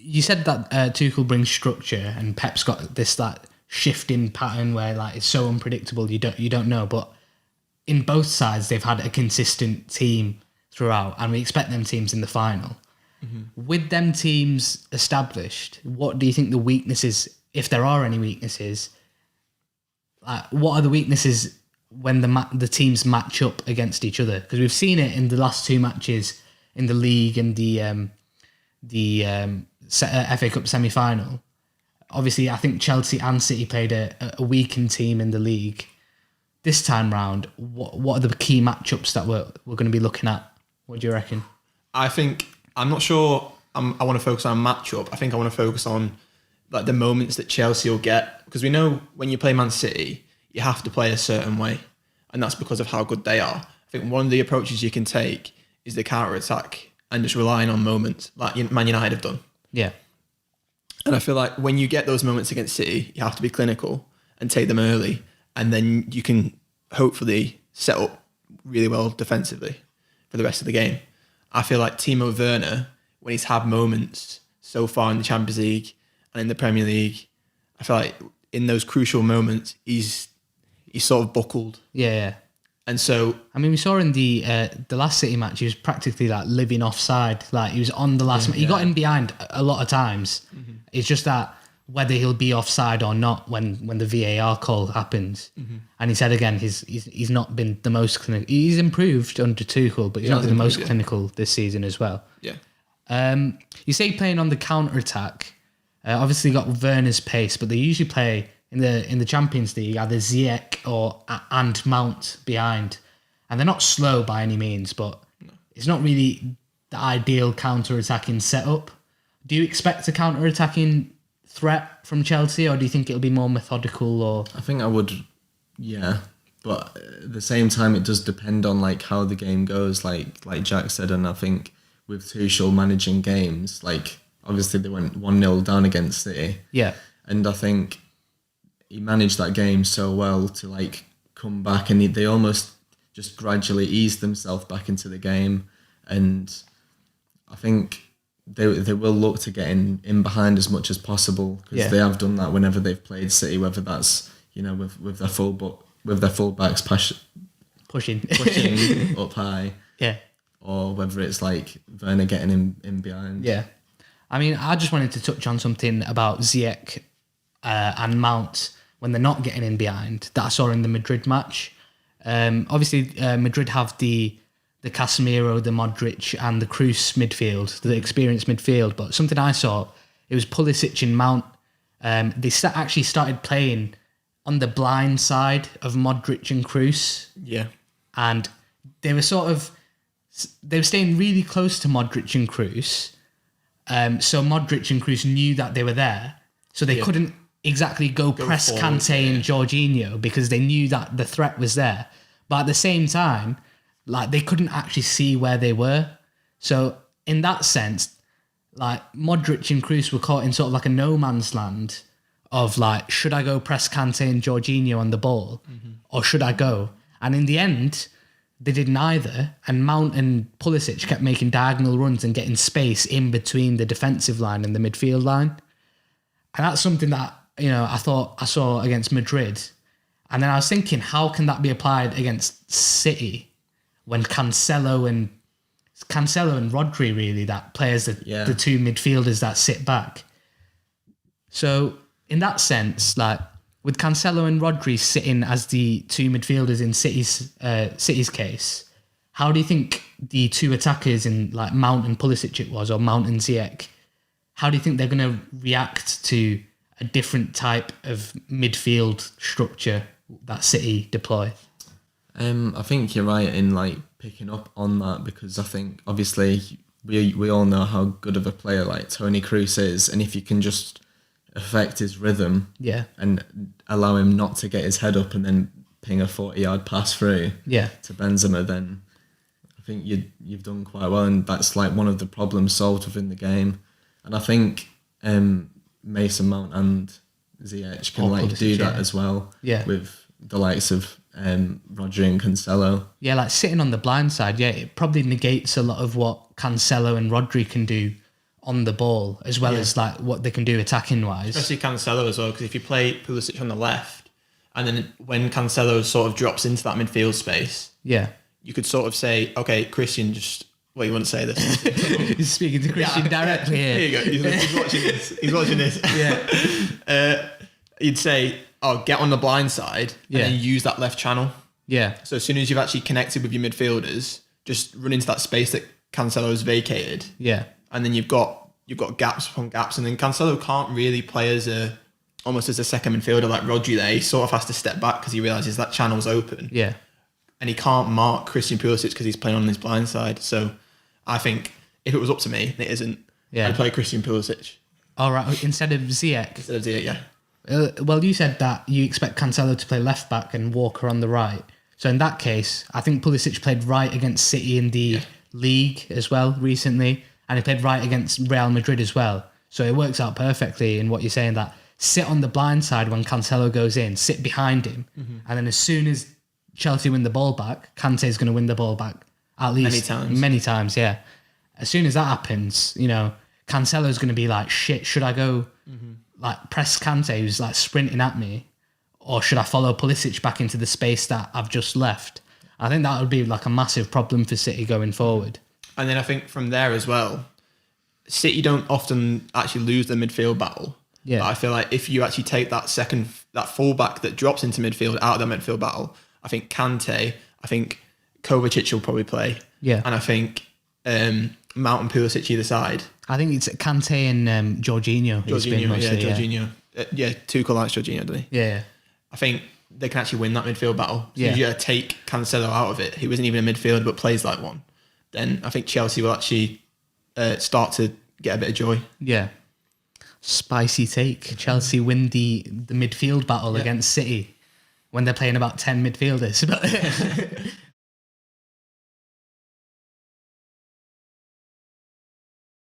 you said that Tuchel brings structure, and Pep's got this like shifting pattern where like it's so unpredictable you don't know. But in both sides, they've had a consistent team throughout, and we expect them teams in the final. Mm-hmm. With them teams established, what do you think the weaknesses, if there are any weaknesses, what are the weaknesses when the teams match up against each other? Because we've seen it in the last two matches in the league and the FA Cup semi-final. Obviously, I think Chelsea and City played a weakened team in the league. This time round, what are the key matchups that we're going to be looking at? What do you reckon? I'm not sure I want to focus on a matchup. I think I want to focus on like the moments that Chelsea will get, because we know when you play Man City, you have to play a certain way, and that's because of how good they are. I think one of the approaches you can take is the counter-attack and just relying on moments like Man United have done. Yeah. And I feel like when you get those moments against City, you have to be clinical and take them early, and then you can hopefully set up really well defensively for the rest of the game. I feel like Timo Werner, when he's had moments so far in the Champions League and in the Premier League, I feel like in those crucial moments, he's sort of buckled. Yeah. And so, I mean, we saw in the last City match, he was practically like living offside. Like he was on the last. He got in behind a lot of times. Mm-hmm. It's just that whether he'll be offside or not when the VAR call happens. Mm-hmm. And he said again, he's not been the most clinical. He's improved under Tuchel, but he's not been the most clinical this season as well. Yeah. You say playing on the counter attack. Obviously got Werner's pace, but they usually play in the Champions League either Ziyech and Mount behind, and they're not slow by any means, but it's not really the ideal counter attacking setup. Do you expect a counter attacking threat from Chelsea, or do you think it'll be more methodical? Or I think I would, yeah, but at the same time, it does depend on like how the game goes. Like Jack said, and I think with Tuchel managing games, like obviously they went 1-0 down against City. Yeah. And I think he managed that game so well to like come back, and they almost just gradually eased themselves back into the game. And I think they will look to get in behind as much as possible, because they have done that whenever they've played City, whether that's, you know, with their full backs pushing up high. Yeah. Or whether it's like Werner getting in behind. Yeah. I mean, I just wanted to touch on something about Ziyech and Mount when they're not getting in behind that I saw in the Madrid match. Obviously, Madrid have the Casemiro, the Modric, and the Kroos midfield, the experienced midfield. But something I saw, it was Pulisic and Mount. They actually started playing on the blind side of Modric and Kroos. Yeah. And they were staying really close to Modric and Kroos. So Modric and Kroos knew that they were there. So they couldn't exactly go press forward, Kante and Jorginho, because they knew that the threat was there. But at the same time, like they couldn't actually see where they were. So in that sense, like Modric and Kroos were caught in sort of like a no man's land of like, should I go press Kante and Jorginho on the ball, or should I go? And in the end, they did neither, and Mount and Pulisic kept making diagonal runs and getting space in between the defensive line and the midfield line. And that's something that, you know, I thought I saw against Madrid. And then I was thinking, how can that be applied against City when Cancelo and Rodri really, that players, the two midfielders that sit back. So in that sense, like with Cancelo and Rodri sitting as the two midfielders in City's case, how do you think the two attackers in like Mount and Pulisic it was, or Mount and Ziyech, how do you think they're going to react to a different type of midfield structure that City deploy? I think you're right in like picking up on that, because I think obviously we all know how good of a player like Toni Kroos is, and if you can just affect his rhythm, and allow him not to get his head up and then ping a 40-yard pass through to Benzema, then I think you've done quite well, and that's like one of the problems solved within the game. And I think Mason Mount and Ziyech can like Pulisic, do that as well with the likes of Rodri and Cancelo. Yeah, like sitting on the blind side, it probably negates a lot of what Cancelo and Rodri can do on the ball as well as like what they can do attacking wise. Especially Cancelo as well, because if you play Pulisic on the left, and then when Cancelo sort of drops into that midfield space, Yeah. you could sort of say, okay, Christian, just well, you wouldn't say this. He's speaking to Christian directly here. Here you go. He's watching this. He's watching this. Yeah. You'd say, oh, get on the blind side and then use that left channel. Yeah. So as soon as you've actually connected with your midfielders, just run into that space that Cancelo's vacated. Yeah. And then you've got gaps upon gaps, and then Cancelo can't really play almost as a second midfielder like Rodri there. He sort of has to step back because he realises that channel's open. Yeah. And he can't mark Christian Pulisic because he's playing on his blind side. So I think if it was up to me, it isn't. Yeah. I'd play Christian Pulisic All right. Instead of Ziyech. instead of Ziyech, yeah. Well, you said that you expect Cancelo to play left back and Walker on the right. So in that case, I think Pulisic played right against City in the league as well recently, and he played right against Real Madrid as well. So it works out perfectly in what you're saying, that sit on the blind side when Cancelo goes in, sit behind him, and then as soon as Chelsea win the ball back, Kante's going to win the ball back at least many times. Yeah. As soon as that happens, Cancelo's going to be like, shit, should I go like press Kante who's like sprinting at me, or should I follow Pulisic back into the space that I've just left? I think that would be like a massive problem for City going forward. And then I think from there as well, City don't often actually lose the midfield battle. Yeah. But I feel like if you actually take that fullback that drops into midfield out of that midfield battle, I think Kante, I think Kovacic will probably play. Yeah. And I think Mount and Pulisic either side. I think it's Kante and Jorginho. Jorginho. Tuchel likes Jorginho, doesn't he? Yeah. I think they can actually win that midfield battle. So Yeah. if you take Cancelo out of it, he wasn't even a midfielder but plays like one, then I think Chelsea will actually start to get a bit of joy. Yeah. Spicy take. Chelsea win the midfield battle against City when they're playing about 10 midfielders. But